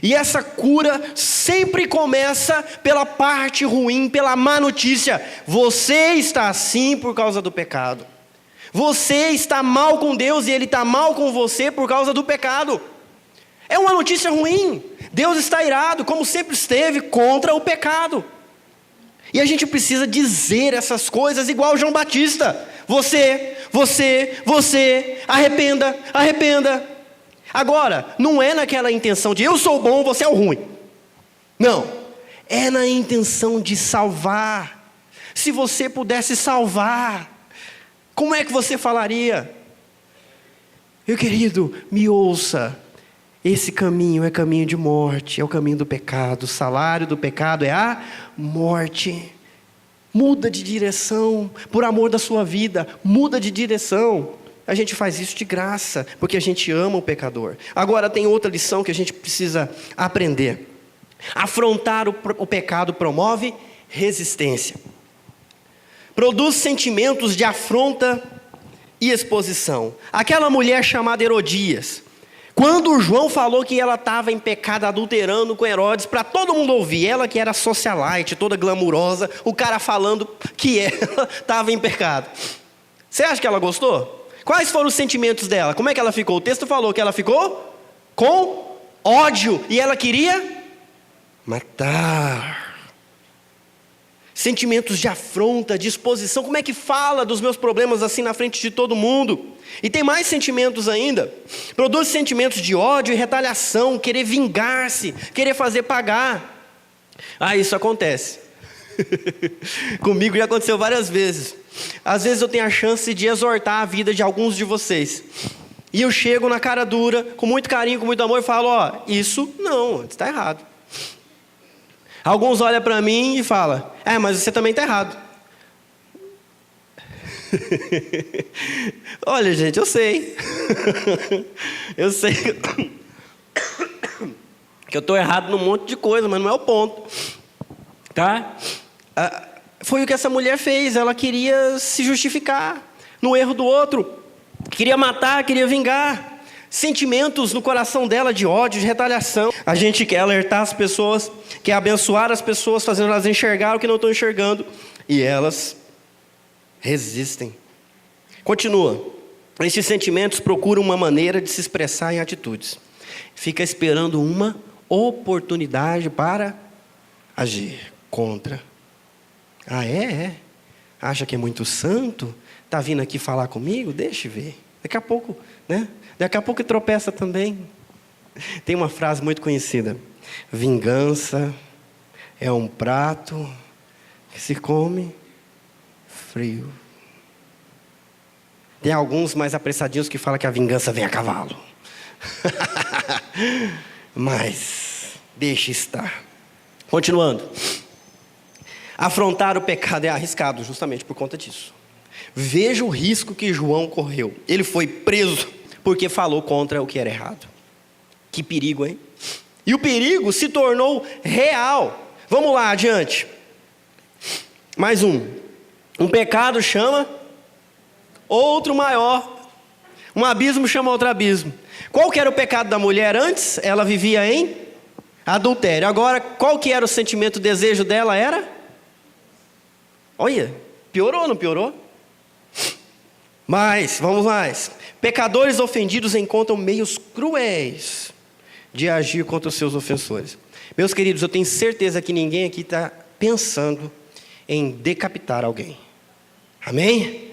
E essa cura sempre começa pela parte ruim, pela má notícia. Você está assim por causa do pecado. Você está mal com Deus e Ele está mal com você por causa do pecado. É uma notícia ruim. Deus está irado, como sempre esteve, contra o pecado. E a gente precisa dizer essas coisas igual João Batista. Você, arrependa. Agora, não é naquela intenção de eu sou bom, você é o ruim. Não, é na intenção de salvar. Se você pudesse salvar, como é que você falaria? Meu querido, me ouça. Esse caminho é caminho de morte, é o caminho do pecado. O salário do pecado é a morte. Muda de direção, por amor da sua vida, muda de direção. A gente faz isso de graça, porque a gente ama o pecador. Agora tem outra lição que a gente precisa aprender. Afrontar o pecado promove resistência. Produz sentimentos de afronta e exposição. Aquela mulher chamada Herodias, quando João falou que ela estava em pecado, adulterando com Herodes, para todo mundo ouvir, ela que era socialite, toda glamurosa, o cara falando que ela estava em pecado. Você acha que ela gostou? Quais foram os sentimentos dela? Como é que ela ficou? O texto falou que ela ficou com ódio. E ela queria matar. Sentimentos de afronta, de exposição. Como é que fala dos meus problemas assim na frente de todo mundo? E tem mais sentimentos ainda. Produz sentimentos de ódio e retaliação. Querer vingar-se. Querer fazer pagar. Isso acontece. Comigo já aconteceu várias vezes. Às vezes eu tenho a chance de exortar a vida de alguns de vocês. E eu chego na cara dura, com muito carinho, com muito amor, e falo, isso não, está errado. Alguns olham para mim e falam, mas você também está errado. Olha, gente, eu sei. Eu sei que eu estou errado num monte de coisa, mas não é o ponto. Tá? Foi o que essa mulher fez. Ela queria se justificar no erro do outro. Queria matar, queria vingar. Sentimentos no coração dela de ódio, de retaliação. A gente quer alertar as pessoas, quer abençoar as pessoas, fazendo elas enxergar o que não estão enxergando. E elas resistem. Continua. Estes sentimentos procuram uma maneira de se expressar em atitudes. Fica esperando uma oportunidade para agir contra. Ah, é? Acha que é muito santo? Está vindo aqui falar comigo? Deixa eu ver. Daqui a pouco, né? Daqui a pouco tropeça também. Tem uma frase muito conhecida. Vingança é um prato que se come frio. Tem alguns mais apressadinhos que falam que a vingança vem a cavalo. Mas deixe estar. Continuando. Afrontar o pecado é arriscado justamente por conta disso. Veja o risco que João correu. Ele foi preso porque falou contra o que era errado. Que perigo, hein? E o perigo se tornou real. Vamos lá, adiante. Mais um. Um pecado chama outro maior. Um abismo chama outro abismo. Qual que era o pecado da mulher antes? Ela vivia em adultério. Agora, qual que era o sentimento, o desejo dela era? Olha, piorou, não piorou? Mas, vamos mais. Pecadores ofendidos encontram meios cruéis de agir contra os seus ofensores. Meus queridos, eu tenho certeza que ninguém aqui está pensando em decapitar alguém. Amém?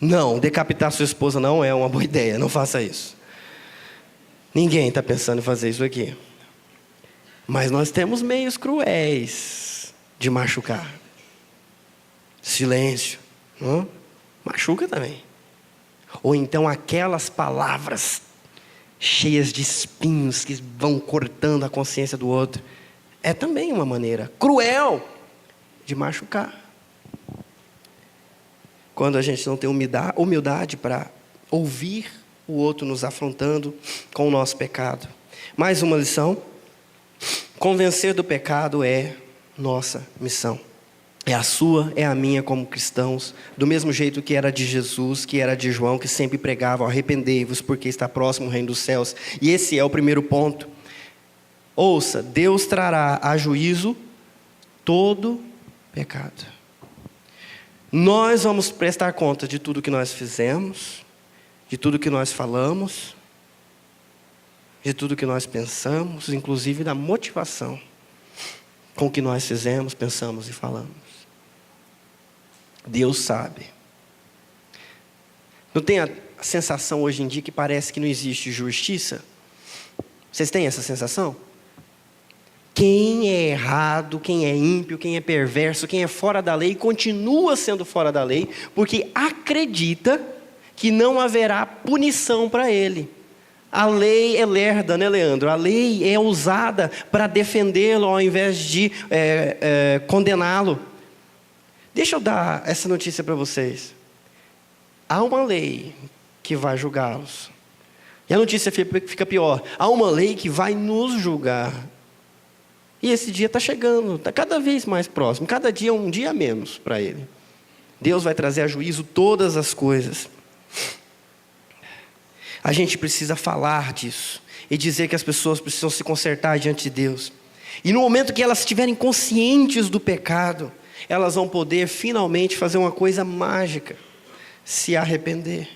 Não, decapitar sua esposa não é uma boa ideia, não faça isso. Ninguém está pensando em fazer isso aqui. Mas nós temos meios cruéis de machucar. Silêncio. Machuca também. Ou então aquelas palavras cheias de espinhos que vão cortando a consciência do outro. É também uma maneira cruel de machucar. Quando a gente não tem humildade para ouvir o outro nos afrontando com o nosso pecado. Mais uma lição. Convencer do pecado é nossa missão. É a sua, é a minha como cristãos. Do mesmo jeito que era de Jesus, que era de João, que sempre pregavam: arrependei-vos porque está próximo o reino dos céus. E esse é o primeiro ponto. Ouça, Deus trará a juízo todo pecado. Nós vamos prestar conta de tudo que nós fizemos, de tudo que nós falamos, de tudo que nós pensamos, inclusive da motivação com que nós fizemos, pensamos e falamos. Deus sabe. Não tem a sensação hoje em dia que parece que não existe justiça? Vocês têm essa sensação? Quem é errado, quem é ímpio, quem é perverso, quem é fora da lei, continua sendo fora da lei, porque acredita que não haverá punição para ele. A lei é lerda, né, Leandro? A lei é usada para defendê-lo ao invés de condená-lo. Deixa eu dar essa notícia para vocês. Há uma lei que vai julgá-los. E a notícia fica pior. Há uma lei que vai nos julgar. E esse dia está chegando, está cada vez mais próximo. Cada dia é um dia a menos para ele. Deus vai trazer a juízo todas as coisas. A gente precisa falar disso. E dizer que as pessoas precisam se consertar diante de Deus. E no momento que elas estiverem conscientes do pecado, elas vão poder finalmente fazer uma coisa mágica: se arrepender.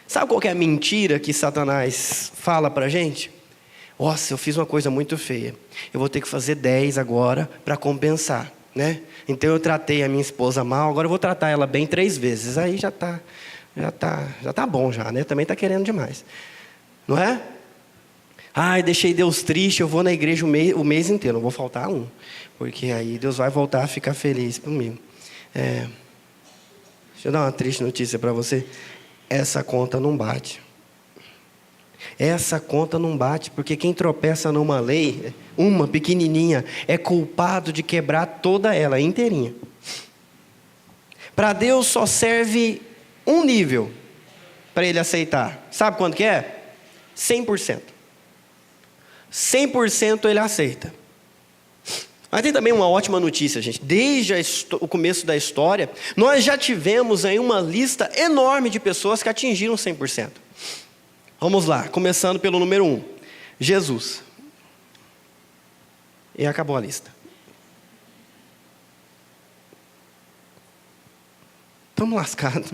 Sabe qual que é a mentira que Satanás fala para a gente? Nossa, eu fiz uma coisa muito feia. Eu vou ter que fazer 10 agora para compensar, né? Então eu tratei a minha esposa mal, agora eu vou tratar ela bem 3 vezes. Aí já tá bom já, né? Também está querendo demais. Não é? Ai, deixei Deus triste, eu vou na igreja o mês inteiro, não vou faltar um. Porque aí Deus vai voltar a ficar feliz comigo. Deixa eu dar uma triste notícia para você. Essa conta não bate. Essa conta não bate, porque quem tropeça numa lei, uma pequenininha, é culpado de quebrar toda ela, inteirinha. Para Deus só serve um nível para Ele aceitar. Sabe quanto que é? 100%. 100% Ele aceita. Mas tem também uma ótima notícia, gente. Desde o começo da história, nós já tivemos aí uma lista enorme de pessoas que atingiram 100%. Vamos lá, começando pelo número 1. Jesus. E acabou a lista. estamos lascados.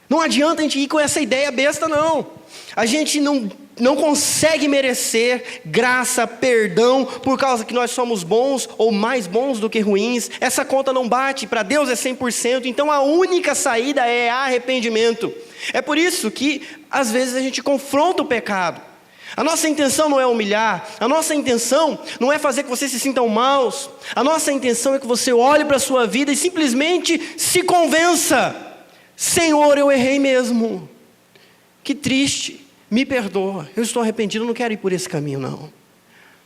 Não adianta a gente ir com essa ideia besta, não. A gente não consegue merecer graça, perdão, por causa que nós somos bons ou mais bons do que ruins. Essa conta não bate, para Deus é 100%. Então a única saída é arrependimento. É por isso que às vezes a gente confronta o pecado. A nossa intenção não é humilhar, a nossa intenção não é fazer que vocês se sintam maus. A nossa intenção é que você olhe para a sua vida e simplesmente se convença: Senhor, eu errei mesmo. Que triste, me perdoa. Eu estou arrependido, não quero ir por esse caminho não.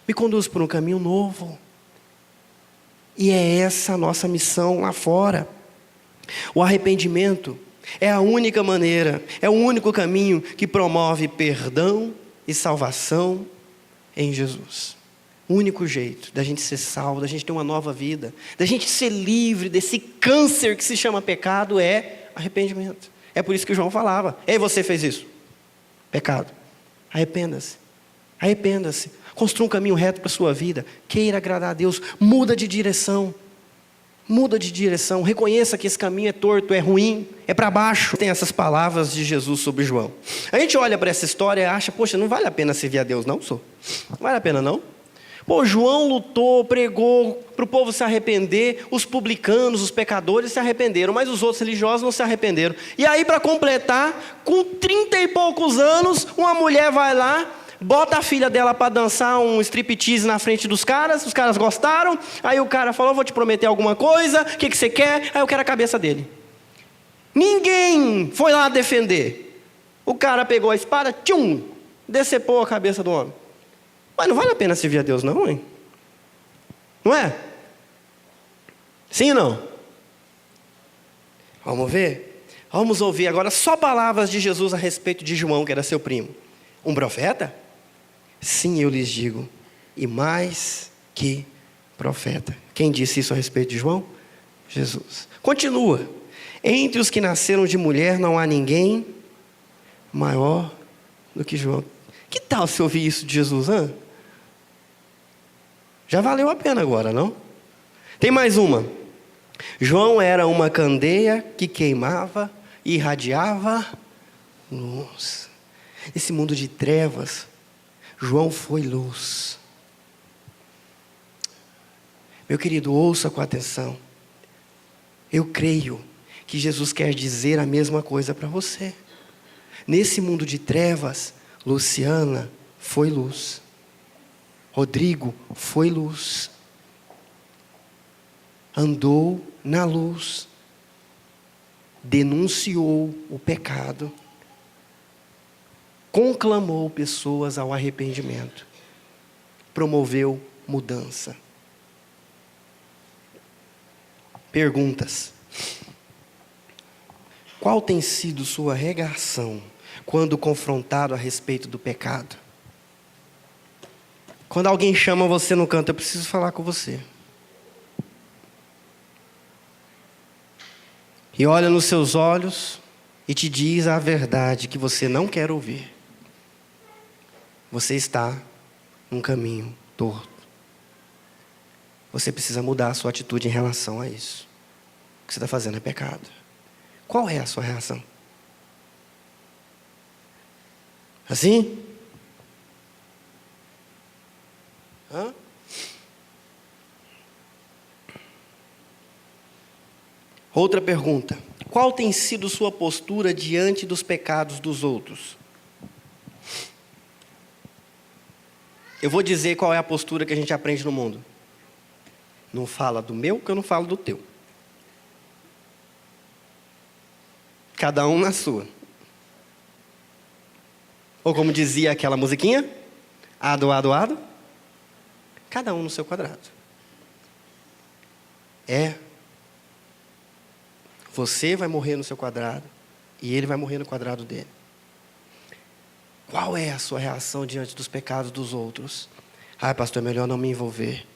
Me conduz por um caminho novo. E é essa a nossa missão lá fora. O arrependimento é a única maneira, é o único caminho que promove perdão e salvação em Jesus. O único jeito da gente ser salvo, da gente ter uma nova vida, da gente ser livre desse câncer que se chama pecado é arrependimento. É por isso que João falava: ei, você fez isso, pecado, arrependa-se, arrependa-se, construa um caminho reto para a sua vida, queira agradar a Deus, muda de direção, reconheça que esse caminho é torto, é ruim, é para baixo. Tem essas palavras de Jesus sobre João. A gente olha para essa história e acha: poxa, não vale a pena servir a Deus não, não vale a pena não. Pô, João lutou, pregou para o povo se arrepender, os publicanos, os pecadores se arrependeram, mas os outros religiosos não se arrependeram. E aí, para completar, com 30 e poucos anos, uma mulher vai lá, bota a filha dela para dançar um striptease na frente dos caras, os caras gostaram, aí o cara falou: vou te prometer alguma coisa, o que você quer? Aí eu quero a cabeça dele. Ninguém foi lá defender. O cara pegou a espada, decepou a cabeça do homem. Mas não vale a pena servir a Deus não, hein? Não é? Sim ou não? Vamos ver? Vamos ouvir agora só palavras de Jesus a respeito de João, que era seu primo. Um profeta? Sim, eu lhes digo, e mais que profeta. Quem disse isso a respeito de João? Jesus. Continua: entre os que nasceram de mulher não há ninguém maior do que João. Que tal se ouvir isso de Jesus, hein? Já valeu a pena agora, não? Tem mais uma. João era uma candeia que queimava e irradiava luz. Esse mundo de trevas, João foi luz. Meu querido, ouça com atenção. Eu creio que Jesus quer dizer a mesma coisa para você. Nesse mundo de trevas, Luciana foi luz. Rodrigo foi luz. Andou na luz. Denunciou o pecado. Conclamou pessoas ao arrependimento. Promoveu mudança. Perguntas. Qual tem sido sua reação quando confrontado a respeito do pecado? Quando alguém chama você no canto: eu preciso falar com você. E olha nos seus olhos e te diz a verdade que você não quer ouvir. Você está num caminho torto. Você precisa mudar a sua atitude em relação a isso. O que você está fazendo é pecado. Qual é a sua reação? Assim? Hã? Outra pergunta. Qual tem sido sua postura diante dos pecados dos outros? Eu vou dizer qual é a postura que a gente aprende no mundo. Não fala do meu, que eu não falo do teu. Cada um na sua. Ou como dizia aquela musiquinha: ado, ado, ado. Cada um no seu quadrado. Você vai morrer no seu quadrado e ele vai morrer no quadrado dele. Qual é a sua reação diante dos pecados dos outros? Ah, pastor, é melhor não me envolver.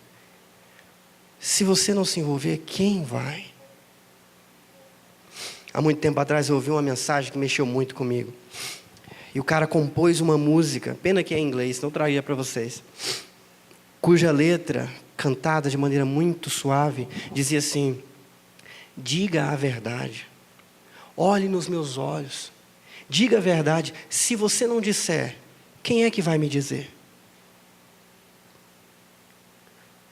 Se você não se envolver, quem vai? Há muito tempo atrás eu ouvi uma mensagem que mexeu muito comigo. E o cara compôs uma música, pena que é em inglês, não traria para vocês, cuja letra, cantada de maneira muito suave, dizia assim: Diga a verdade. Olhe nos meus olhos. Diga a verdade. Se você não disser, quem é que vai me dizer?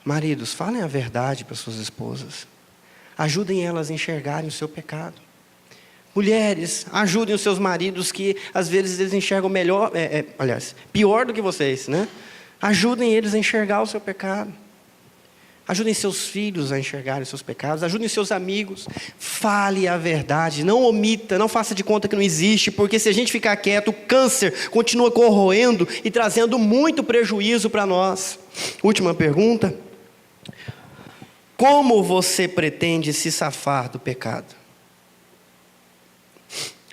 Maridos, falem a verdade para suas esposas. Ajudem elas a enxergarem o seu pecado. Mulheres, ajudem os seus maridos que às vezes eles enxergam melhor, pior do que vocês, né? Ajudem eles a enxergar o seu pecado. Ajudem seus filhos a enxergarem os seus pecados. Ajudem seus amigos. Fale a verdade. Não omita, não faça de conta que não existe. Porque se a gente ficar quieto, o câncer continua corroendo e trazendo muito prejuízo para nós. Última pergunta. Como você pretende se safar do pecado?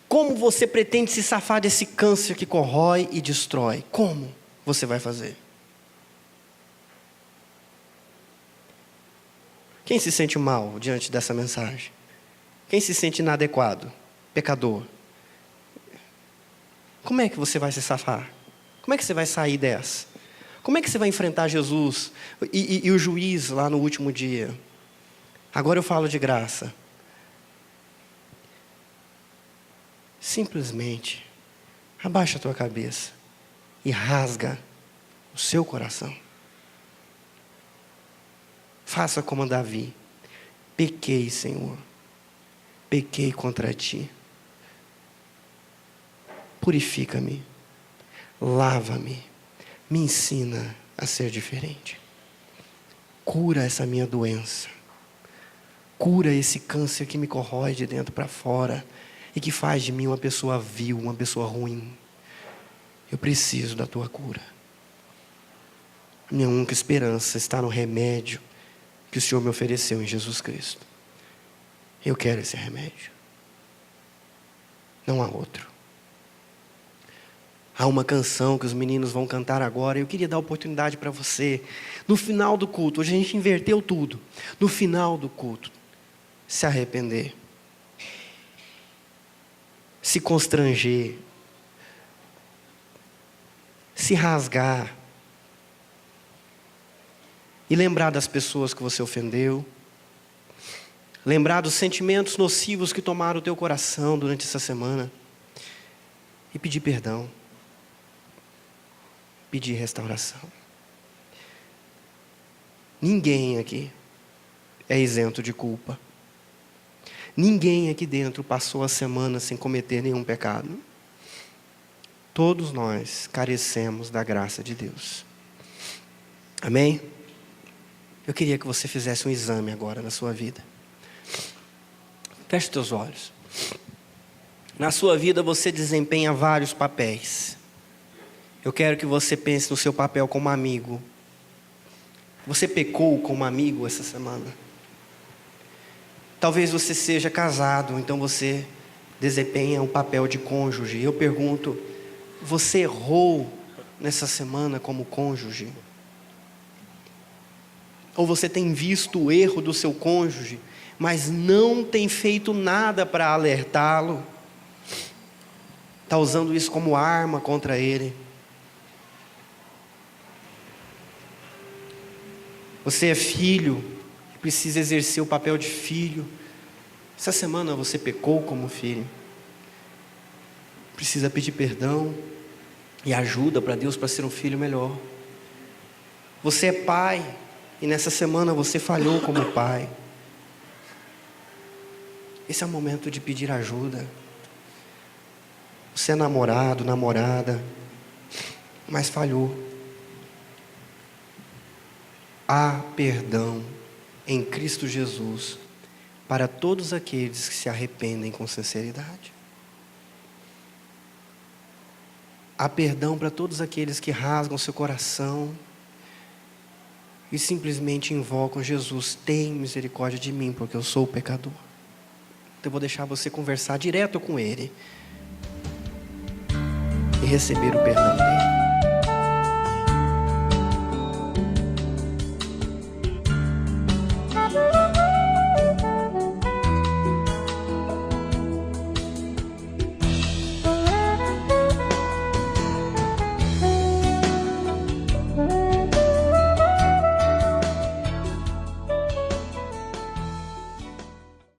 Como você pretende se safar desse câncer que corrói e destrói? Como você vai fazer? Quem se sente mal diante dessa mensagem? Quem se sente inadequado? Pecador? Como é que você vai se safar? Como é que você vai sair dessa? Como é que você vai enfrentar Jesus e o juiz lá no último dia? Agora eu falo de graça. Simplesmente abaixa a tua cabeça e rasga o seu coração. Faça como Davi. Pequei, Senhor. Pequei contra ti. Purifica-me. Lava-me. Me ensina a ser diferente. Cura essa minha doença. Cura esse câncer que me corrói de dentro para fora e que faz de mim uma pessoa vil, uma pessoa ruim. Eu preciso da tua cura. Minha única esperança está no remédio que o Senhor me ofereceu em Jesus Cristo. Eu quero esse remédio. Não há outro. Há uma canção que os meninos vão cantar agora. Eu queria dar oportunidade para você. No final do culto, hoje a gente inverteu tudo. No final do culto, se arrepender. Se constranger. Se rasgar. E lembrar das pessoas que você ofendeu. Lembrar dos sentimentos nocivos que tomaram o teu coração durante essa semana. E pedir perdão. Pedir restauração. Ninguém aqui é isento de culpa. Ninguém aqui dentro passou a semana sem cometer nenhum pecado. Todos nós carecemos da graça de Deus. Amém? Eu queria que você fizesse um exame agora na sua vida. Feche os teus olhos. Na sua vida você desempenha vários papéis. Eu quero que você pense no seu papel como amigo. Você pecou como amigo essa semana? Talvez você seja casado, então você desempenha um papel de cônjuge. Eu pergunto, você errou nessa semana como cônjuge? Ou você tem visto o erro do seu cônjuge, mas não tem feito nada para alertá-lo? Está usando isso como arma contra ele? Você é filho, precisa exercer o papel de filho. Essa semana você pecou como filho. Precisa pedir perdão e ajuda para Deus para ser um filho melhor. Você é pai e nessa semana você falhou como pai. Esse é o momento de pedir ajuda. Você é namorado, namorada, mas falhou. Há perdão em Cristo Jesus para todos aqueles que se arrependem com sinceridade. Há perdão para todos aqueles que rasgam seu coração e simplesmente invocam Jesus. Tem misericórdia de mim, porque eu sou pecador. Então eu vou deixar você conversar direto com Ele e receber o perdão dele.